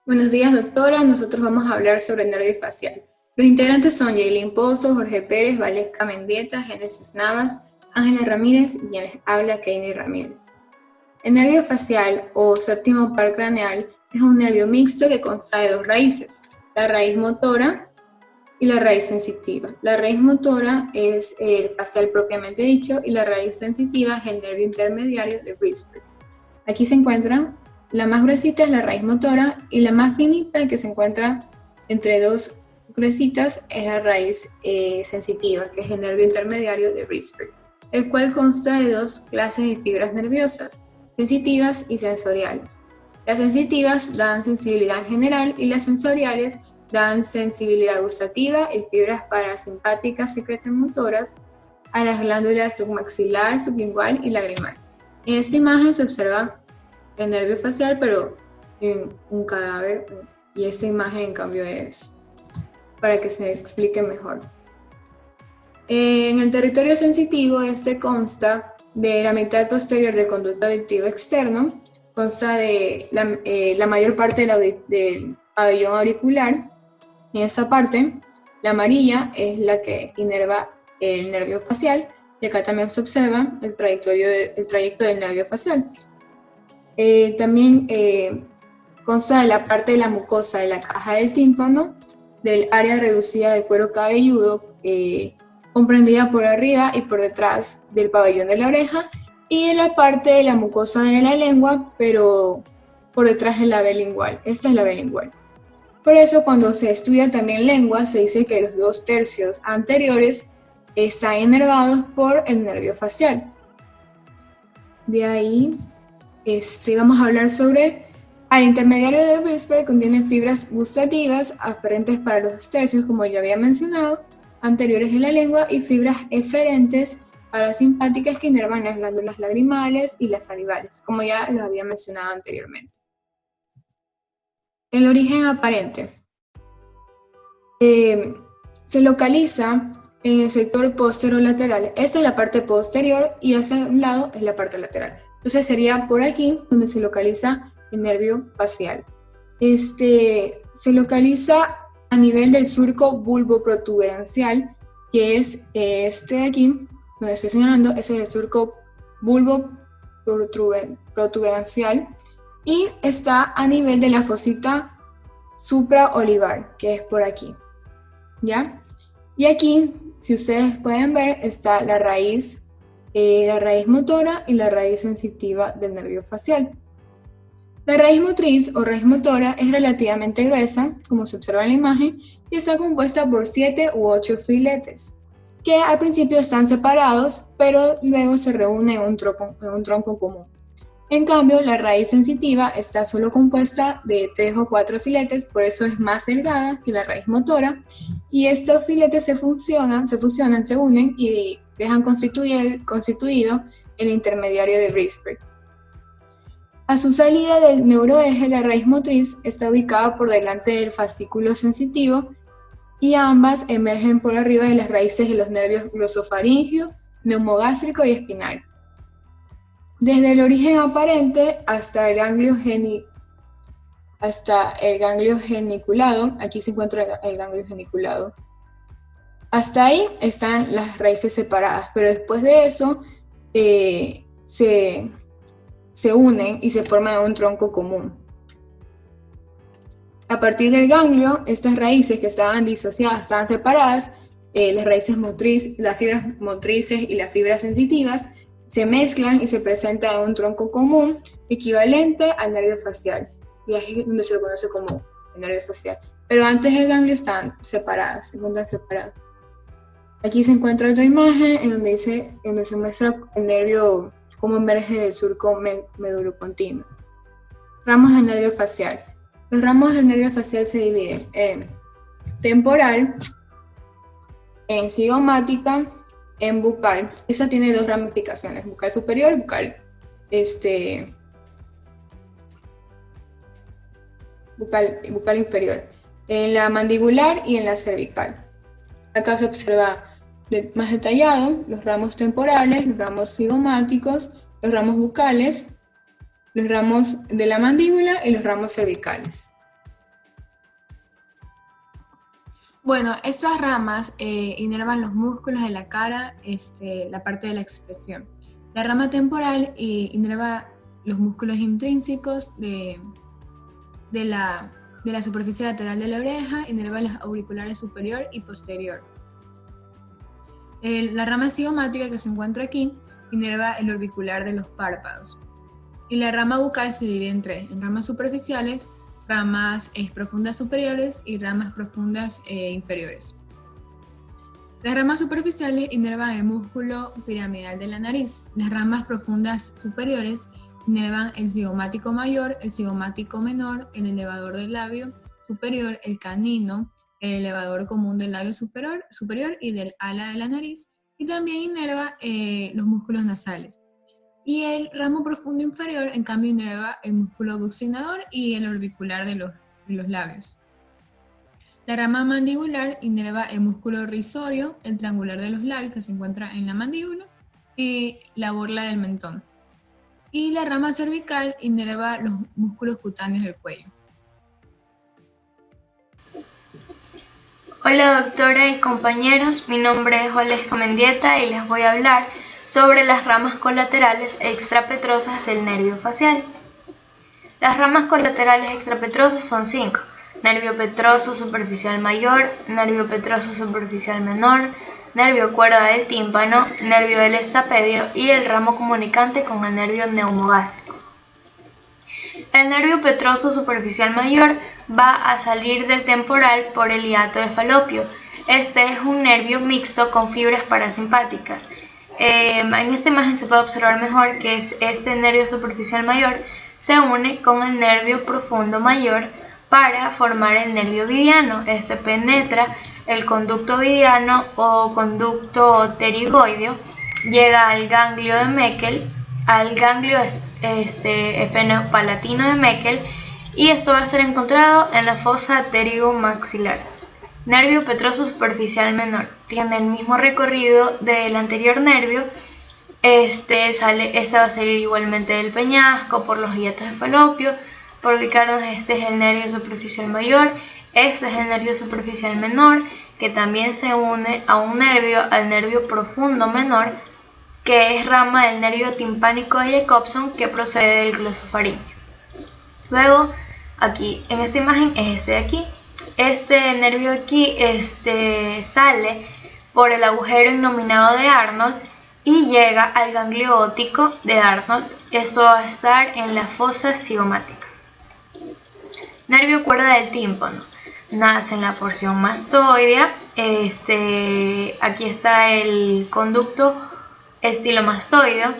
Buenos días, doctora. Nosotros vamos a hablar sobre el nervio facial. Los integrantes son Yailin Pozo, Jorge Pérez, Valesca Mendieta, Génesis Navas, Ángela Ramírez y quien les habla, Keini Ramírez. El nervio facial o séptimo par craneal es un nervio mixto que consta de dos raíces, la raíz motora y la raíz sensitiva. La raíz motora es el facial propiamente dicho y la raíz sensitiva es el nervio intermediario de Brisbane. Aquí se encuentran, la más gruesita es la raíz motora y la más finita que se encuentra entre dos gruesitas es la raíz sensitiva, que es el nervio intermediario de Brisbane, el cual consta de dos clases de fibras nerviosas, sensitivas y sensoriales. Las sensitivas dan sensibilidad general y las sensoriales dan sensibilidad gustativa y fibras parasimpáticas secretomotoras a las glándulas submaxilar, sublingual y lagrimal. En esta imagen se observa el nervio facial, pero en un cadáver, y esta imagen en cambio es para que se explique mejor. En el territorio sensitivo, este consta de la mitad posterior del conducto auditivo externo, consta de la mayor parte del pabellón auricular. En esa parte, la amarilla es la que inerva el nervio facial, y acá también se observa el trayecto del nervio facial. También consta de la parte de la mucosa de la caja del tímpano, del área reducida de cuero cabelludo, comprendida por arriba y por detrás del pabellón de la oreja, y de la parte de la mucosa de la lengua, pero por detrás de la vena lingual. Esta es la vena lingual. Por eso, cuando se estudia también lengua, se dice que los 2/3 anteriores están inervados por el nervio facial. De ahí vamos a hablar sobre el intermediario de Brisbane. Contiene fibras gustativas aferentes para los 2/3, como ya había mencionado, anteriores de la lengua, y fibras eferentes parasimpáticas que inervan las glándulas lagrimales y las salivales, como ya lo había mencionado anteriormente. El origen aparente se localiza en el sector posterolateral. Esta es la parte posterior y hacia un lado es la parte lateral. Entonces sería por aquí donde se localiza el nervio facial. Se localiza a nivel del surco bulboprotuberancial, que es este de aquí, donde estoy señalando. Ese es el surco bulboprotuberancial, y está a nivel de la fosita supraolivar, que es por aquí, ¿ya? Y aquí, si ustedes pueden ver, está la raíz motora y la raíz sensitiva del nervio facial. La raíz motriz o raíz motora es relativamente gruesa, como se observa en la imagen, y está compuesta por 7 u 8 filetes, que al principio están separados, pero luego se reúnen en un tronco común. En cambio, la raíz sensitiva está solo compuesta de 3 o 4 filetes, por eso es más delgada que la raíz motora, y estos filetes se fusionan, se unen y dejan constituido el intermediario de Brisbane. A su salida del neuroeje, la raíz motriz está ubicada por delante del fascículo sensitivo, y ambas emergen por arriba de las raíces de los nervios glosofaringio, neumogástrico y espinal. Desde el origen aparente hasta el ganglio geniculado, aquí se encuentra el ganglio geniculado. Hasta ahí están las raíces separadas, pero después de eso se unen y se forman un tronco común. A partir del ganglio, estas raíces que estaban disociadas, estaban separadas, las fibras motrices y las fibras sensitivas se mezclan y se presentan en un tronco común equivalente al nervio facial, y ahí es donde se lo conoce como el nervio facial. Pero antes del ganglio están separadas, se encuentran separadas. Aquí se encuentra otra imagen en donde se muestra el nervio cómo emerge del surco medulocontinuo. Ramos del nervio facial. Los ramos del nervio facial se dividen en temporal, en cigomática, en bucal. Esa tiene dos ramificaciones, bucal superior y bucal inferior, en la mandibular y en la cervical. Acá se observa más detallado los ramos temporales, los ramos cigomáticos, los ramos bucales, los ramos de la mandíbula y los ramos cervicales. Bueno, estas ramas inervan los músculos de la cara, la parte de la expresión. La rama temporal inerva los músculos intrínsecos de la superficie lateral de la oreja, inerva los auriculares superior y posterior. La rama cigomática que se encuentra aquí inerva el orbicular de los párpados. Y la rama bucal se divide en tres, en ramas superficiales, ramas profundas superiores y ramas profundas inferiores. Las ramas superficiales inervan el músculo piramidal de la nariz. Las ramas profundas superiores inervan el cigomático mayor, el cigomático menor, el elevador del labio superior, el canino, el elevador común del labio superior y del ala de la nariz, y también inerva los músculos nasales. Y el ramo profundo inferior, en cambio, inerva el músculo buccinador y el orbicular de los labios. La rama mandibular inerva el músculo risorio, el triangular de los labios que se encuentra en la mandíbula y la borla del mentón. Y la rama cervical inerva los músculos cutáneos del cuello. Hola doctora y compañeros, mi nombre es Valesca Mendieta y les voy a hablar sobre las ramas colaterales extrapetrosas del nervio facial. Las ramas colaterales extrapetrosas son 5: nervio petroso superficial mayor, nervio petroso superficial menor, nervio cuerda del tímpano, nervio del estapedio y el ramo comunicante con el nervio neumogástrico. El nervio petroso superficial mayor va a salir del temporal por el hiato de Falopio. Este es un nervio mixto con fibras parasimpáticas. En esta imagen se puede observar mejor que este nervio superficial mayor se une con el nervio profundo mayor para formar el nervio vidiano. Este penetra el conducto vidiano o conducto pterigoideo, llega al ganglio de Meckel, al ganglio efenopalatino de Meckel, y esto va a ser encontrado en la fosa pterigomaxilar. Nervio petroso superficial menor tiene el mismo recorrido del anterior nervio. Este va a salir igualmente del peñasco por los hiatos de Falopio. Por ubicarnos, este es el nervio superficial mayor, este es el nervio superficial menor, que también se une a un nervio, al nervio profundo menor, que es rama del nervio timpánico de Jacobson, que procede del glosofaringeo. Luego, aquí en esta imagen es este de aquí. Este nervio aquí sale por el agujero innominado de Arnold y llega al ganglio óptico de Arnold. Esto va a estar en la fosa cigomática. Nervio cuerda del tímpano. Nace en la porción mastoidea. Aquí está el conducto estilomastoideo.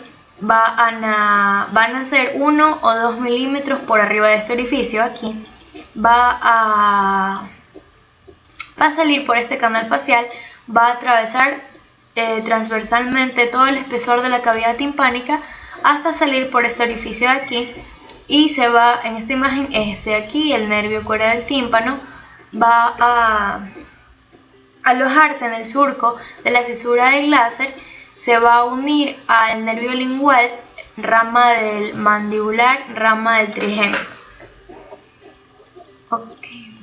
Va a nacer 1 o 2 milímetros por arriba de este orificio. Aquí va a salir por este canal facial, va a atravesar transversalmente todo el espesor de la cavidad timpánica hasta salir por este orificio de aquí, y se va, en esta imagen es de aquí, el nervio cuerda del tímpano, va a alojarse en el surco de la cisura de Glaser, se va a unir al nervio lingual, rama del mandibular, rama del trigémino. Okay.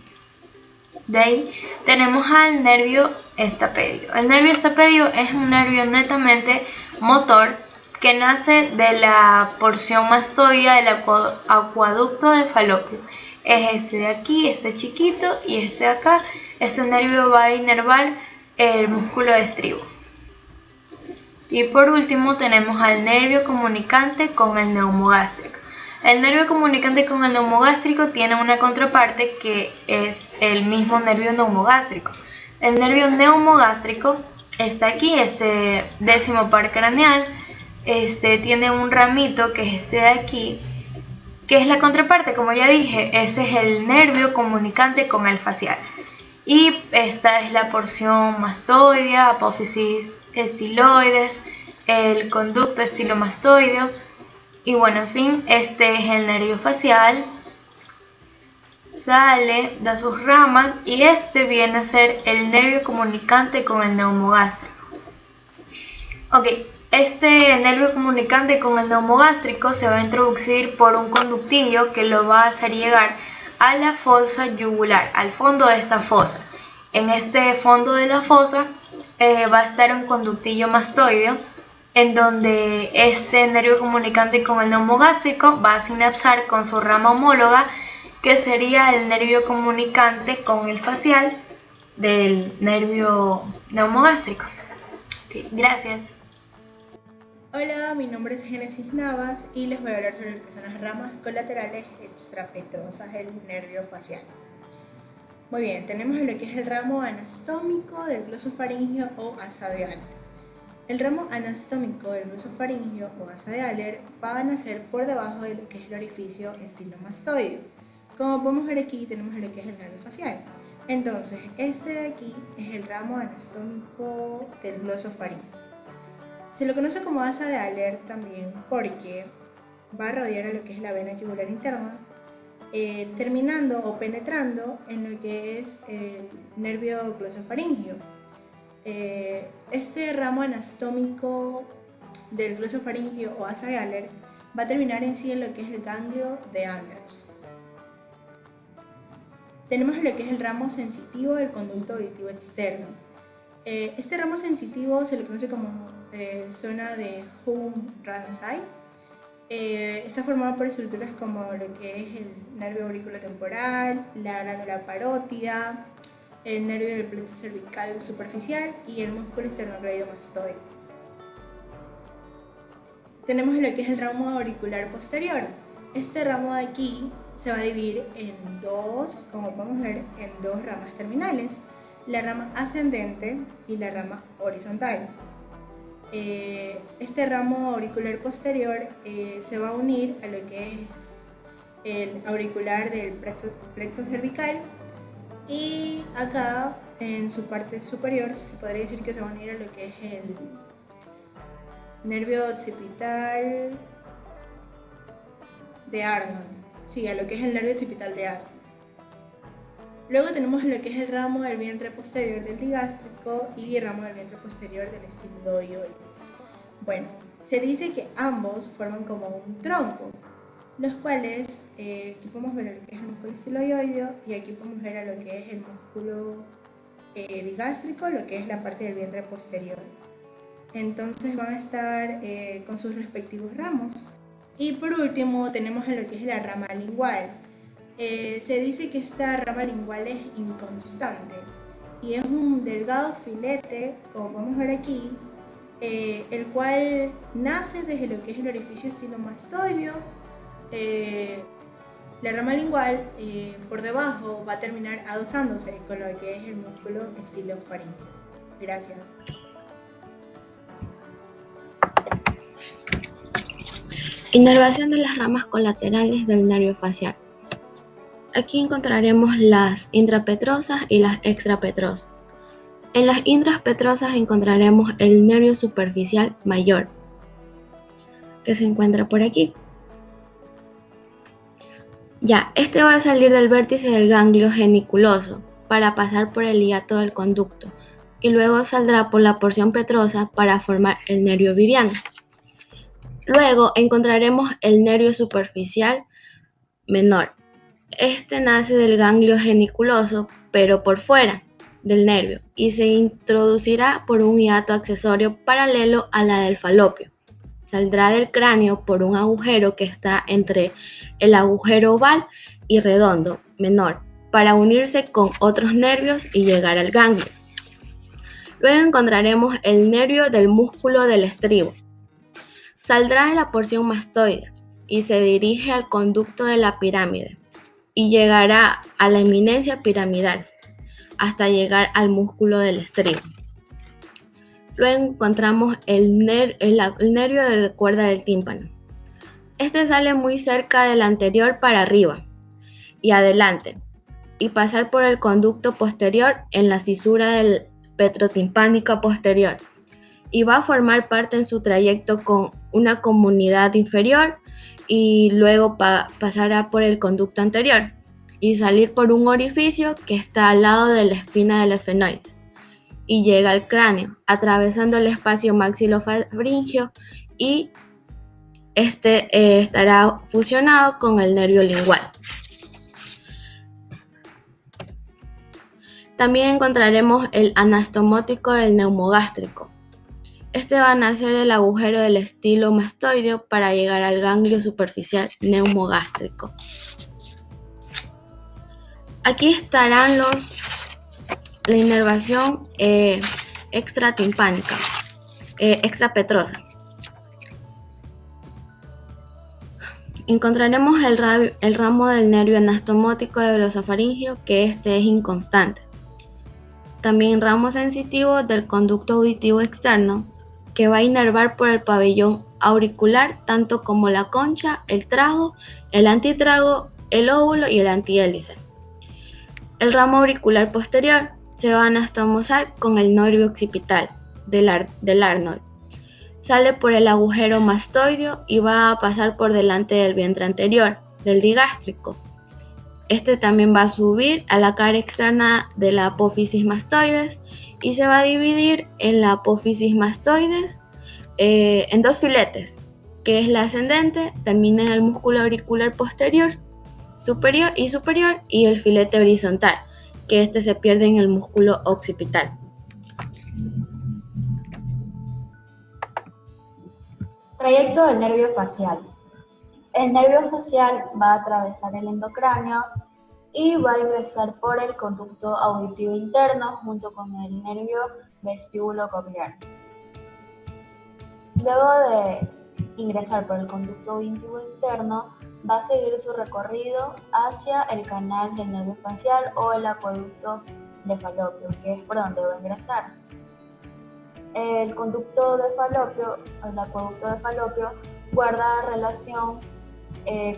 De ahí tenemos al nervio estapedio. El nervio estapedio es un nervio netamente motor que nace de la porción mastoidea del acueducto de Falopio. Es este de aquí, este chiquito, y este de acá. Este nervio va a inervar el músculo estribo. Y por último tenemos al nervio comunicante con el neumogástrico. El nervio comunicante con el neumogástrico tiene una contraparte que es el mismo nervio neumogástrico. El nervio neumogástrico está aquí, este décimo par craneal. Tiene un ramito que es este de aquí, que es la contraparte, como ya dije. Ese es el nervio comunicante con el facial. Y esta es la porción mastoidea, apófisis estiloides, el conducto estilomastoideo. Y bueno, en fin, este es el nervio facial. Sale, da sus ramas, y este viene a ser el nervio comunicante con el neumogástrico. Ok, este nervio comunicante con el neumogástrico se va a introducir por un conductillo que lo va a hacer llegar a la fosa yugular, al fondo de esta fosa. En este fondo de la fosa va a estar un conductillo mastoideo, en donde este nervio comunicante con el neumogástrico va a sinapsar con su rama homóloga, que sería el nervio comunicante con el facial del nervio neumogástrico. Sí, gracias. Hola, mi nombre es Génesis Navas y les voy a hablar sobre lo que son las ramas colaterales extrapetrosas del nervio facial. Muy bien, tenemos lo que es el ramo anastómico del glosofaringio o asa de Ahler. El ramo anastómico del glosofaringio o asa de Ahler va a nacer por debajo de lo que es el orificio estilomastoideo. Como podemos ver aquí, tenemos lo que es el nervio facial. Entonces, este de aquí es el ramo anastómico del glosofaringio. Se lo conoce como asa de Ahler también porque va a rodear a lo que es la vena yugular interna, terminando o penetrando en lo que es el nervio glosofaringio. Este ramo anastómico del glosofaringio o asa de Ahler va a terminar en sí en lo que es el ganglio de Anders. Tenemos lo que es el ramo sensitivo del conducto auditivo externo. Este ramo sensitivo se le conoce como zona de Hum-Ramsay. Está formado por estructuras como lo que es el nervio auriculotemporal, la glándula parótida, el nervio del plexo cervical superficial y el músculo esternocleidomastoide. Tenemos lo que es el ramo auricular posterior. Este ramo de aquí se va a dividir en dos, como podemos ver, en dos ramas terminales, la rama ascendente y la rama horizontal. Este ramo auricular posterior se va a unir a lo que es el auricular del plexo cervical, y acá en su parte superior se podría decir que se va a unir a lo que es el nervio occipital de Arnold. Sí, a lo que es el nervio occipital de Arnold. Luego tenemos lo que es el ramo del vientre posterior del digástrico y el ramo del vientre posterior del estiloioides. Bueno, se dice que ambos forman como un tronco, los cuales aquí podemos ver a lo que es el músculo estiloioideo y aquí podemos ver a lo que es el músculo digástrico, lo que es la parte del vientre posterior. Entonces van a estar con sus respectivos ramos. Y por último tenemos a lo que es la rama lingual. Se dice que esta rama lingual es inconstante y es un delgado filete, como podemos ver aquí, el cual nace desde lo que es el orificio estilomastoideo. La rama lingual por debajo va a terminar adosándose con lo que es el músculo estilofaringeo. Gracias. Inervación de las ramas colaterales del nervio facial. Aquí encontraremos las intrapetrosas y las extrapetrosas. En las intrapetrosas encontraremos el nervio superficial mayor, que se encuentra por aquí. Ya, este va a salir del vértice del ganglio geniculoso para pasar por el hiato del conducto y luego saldrá por la porción petrosa para formar el nervio viriano. Luego encontraremos el nervio superficial menor. Este nace del ganglio geniculoso, pero por fuera del nervio, y se introducirá por un hiato accesorio paralelo a la del falopio. Saldrá del cráneo por un agujero que está entre el agujero oval y redondo menor, para unirse con otros nervios y llegar al ganglio. Luego encontraremos el nervio del músculo del estribo. Saldrá de la porción mastoide y se dirige al conducto de la pirámide y llegará a la eminencia piramidal hasta llegar al músculo del estribo. Luego encontramos el nervio de la cuerda del tímpano. Este sale muy cerca del anterior para arriba y adelante y pasar por el conducto posterior en la cisura del petrotimpánica posterior, y va a formar parte en su trayecto con una comunidad inferior y luego pasará por el conducto anterior y salir por un orificio que está al lado de la espina de los esfenoides y llega al cráneo, atravesando el espacio maxilofaringeo, y este estará fusionado con el nervio lingual. También encontraremos el anastomótico del neumogástrico. Este va a nacer el agujero del estilo mastoideo para llegar al ganglio superficial neumogástrico. Aquí estarán la inervación extratimpánica, extrapetrosa. Encontraremos el ramo del nervio anastomótico del glosofaringeo, que este es inconstante. También ramo sensitivo del conducto auditivo externo, que va a inervar por el pabellón auricular, tanto como la concha, el trago, el antitrago, el óvulo y el antihélice. El ramo auricular posterior se va a anastomosar con el nervio occipital del Arnold. Sale por el agujero mastoideo y va a pasar por delante del vientre anterior, del digástrico. Este también va a subir a la cara externa de la apófisis mastoides y se va a dividir en la apófisis mastoides en dos filetes, que es la ascendente, termina en el músculo auricular posterior, superior y el filete horizontal, que este se pierde en el músculo occipital. Trayecto del nervio facial. El nervio facial va a atravesar el endocráneo y va a ingresar por el conducto auditivo interno junto con el nervio vestíbulo coclear. Luego de ingresar por el conducto auditivo interno, va a seguir su recorrido hacia el canal del nervio facial o el acueducto de Falopio, que es por donde va a ingresar. El conducto de Falopio, el acueducto de Falopio, guarda relación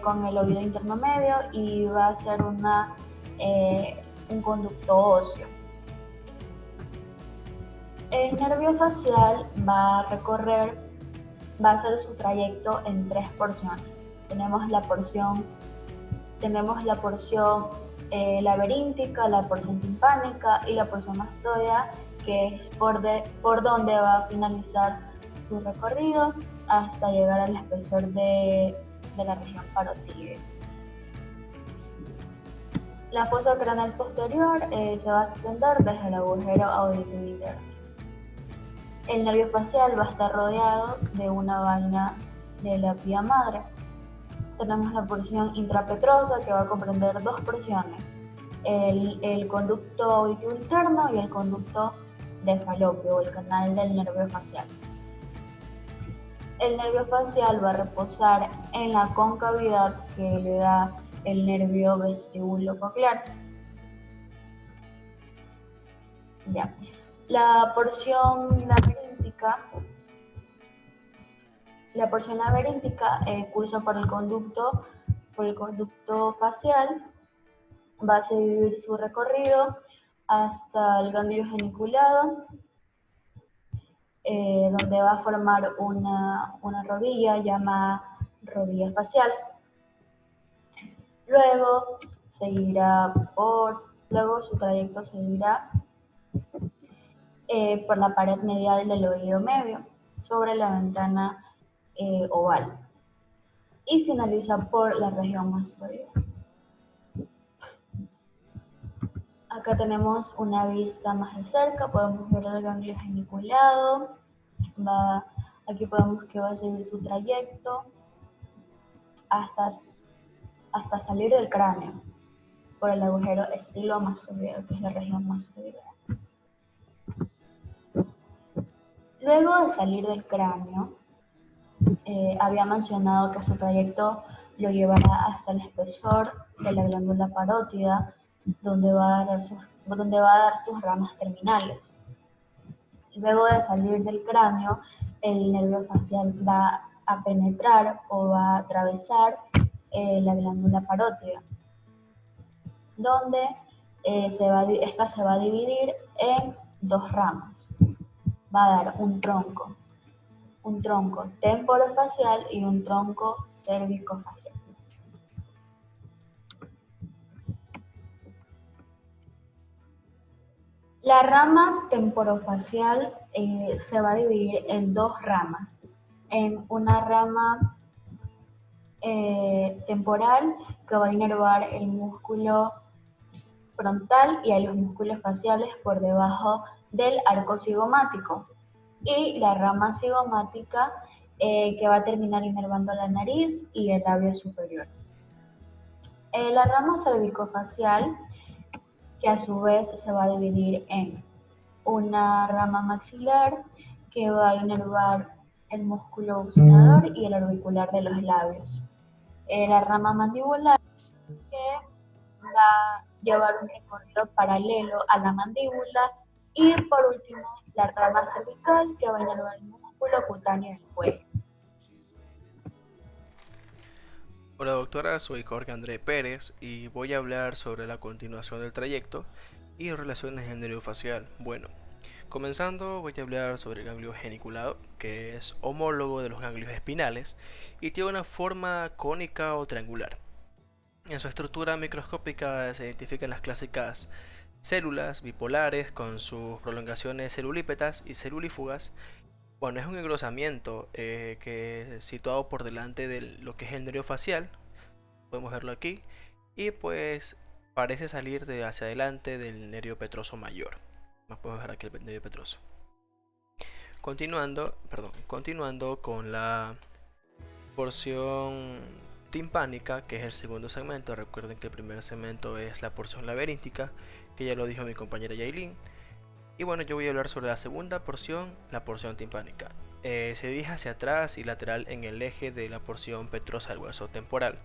con el oído interno medio y va a ser un conducto óseo. El nervio facial va a hacer su trayecto en tres porciones. Tenemos la porción laberíntica, la porción timpánica y la porción mastoidea, que es por donde va a finalizar su recorrido hasta llegar al espesor de la región parotídea. La fosa craneal posterior se va a extender desde el agujero auditivo interno. El nervio facial va a estar rodeado de una vaina de la pía madre. Tenemos la porción intrapetrosa, que va a comprender dos porciones, el conducto auditivo interno y el conducto de Falopio, o el canal del nervio facial. El nervio facial va a reposar en la concavidad que le da el nervio vestíbulo coclear. Ya. La porción laberíntica cursa por el conducto facial, va a seguir su recorrido hasta el ganglio geniculado, donde va a formar una rodilla llamada rodilla facial. Luego su trayecto seguirá por la pared medial del oído medio, sobre la ventana oval, y finaliza por la región mastoidea. Acá tenemos una vista más de cerca, podemos ver el ganglio geniculado. Aquí podemos que va a seguir su trayecto hasta salir del cráneo por el agujero estilomastoideo, que es la región mastoidea. Luego de salir del cráneo, había mencionado que su trayecto lo llevará hasta el espesor de la glándula parótida, donde va a dar sus ramas terminales. Luego de salir del cráneo, el nervio facial va a penetrar o va a atravesar la glándula parótida, donde esta se va a dividir en dos ramas. Va a dar un tronco temporofacial y un tronco cérvico-facial. La rama temporofacial se va a dividir en dos ramas. En una rama temporal, que va a inervar el músculo frontal y a los músculos faciales por debajo del arco cigomático. Y la rama cigomática que va a terminar inervando la nariz y el labio superior. La rama cervicofacial, que a su vez se va a dividir en una rama maxilar que va a inervar el músculo buccinador y el orbicular de los labios. La rama mandibular, que va a llevar un recorrido paralelo a la mandíbula. Y por último, la rama cervical, que va a inervar el músculo cutáneo del cuello. Hola doctora, soy Jorge André Pérez y voy a hablar sobre la continuación del trayecto y relaciones en el nervio facial. Bueno, comenzando voy a hablar sobre el ganglio geniculado, que es homólogo de los ganglios espinales y tiene una forma cónica o triangular. En su estructura microscópica se identifican las clásicas células bipolares con sus prolongaciones celulípetas y celulífugas. Bueno, es un engrosamiento que situado por delante de lo que es el nervio facial, podemos verlo aquí, y pues parece salir de hacia adelante del nervio petroso mayor. Más podemos ver aquí el nervio petroso. Continuando con la porción timpánica, que es el segundo segmento. Recuerden que el primer segmento es la porción laberíntica, que ya lo dijo mi compañera Yailin. Y bueno, yo voy a hablar sobre la segunda porción, la porción timpánica. Se dirige hacia atrás y lateral en el eje de la porción petrosa del hueso temporal.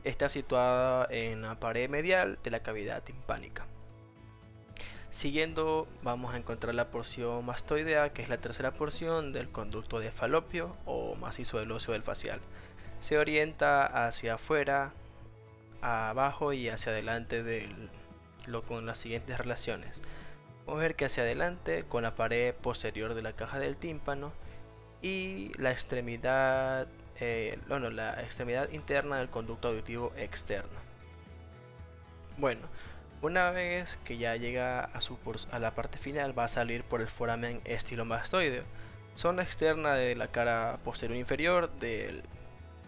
Está situada en la pared medial de la cavidad timpánica. Siguiendo vamos a encontrar la porción mastoidea, que es la tercera porción del conducto de Falopio o macizo del óseo del facial. Se orienta hacia afuera, abajo y hacia adelante con las siguientes relaciones. Vamos a ver que hacia adelante con la pared posterior de la caja del tímpano y la extremidad, la extremidad interna del conducto auditivo externo. Bueno, una vez que ya llega a la parte final, va a salir por el foramen estilomastoideo, zona externa de la cara posterior inferior del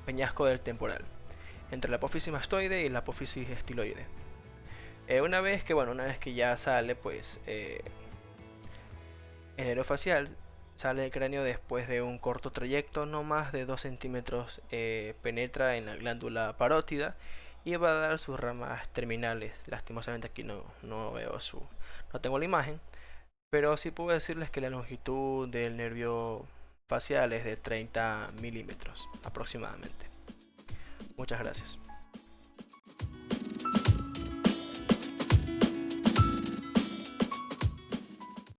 peñasco del temporal, entre la apófisis mastoide y la apófisis estiloide. Una vez que ya sale, pues el nervio facial sale del cráneo después de un corto trayecto, no más de 2 centímetros, penetra en la glándula parótida y va a dar sus ramas terminales. Lastimosamente aquí no tengo la imagen, pero sí puedo decirles que la longitud del nervio facial es de 30 milímetros aproximadamente. Muchas gracias.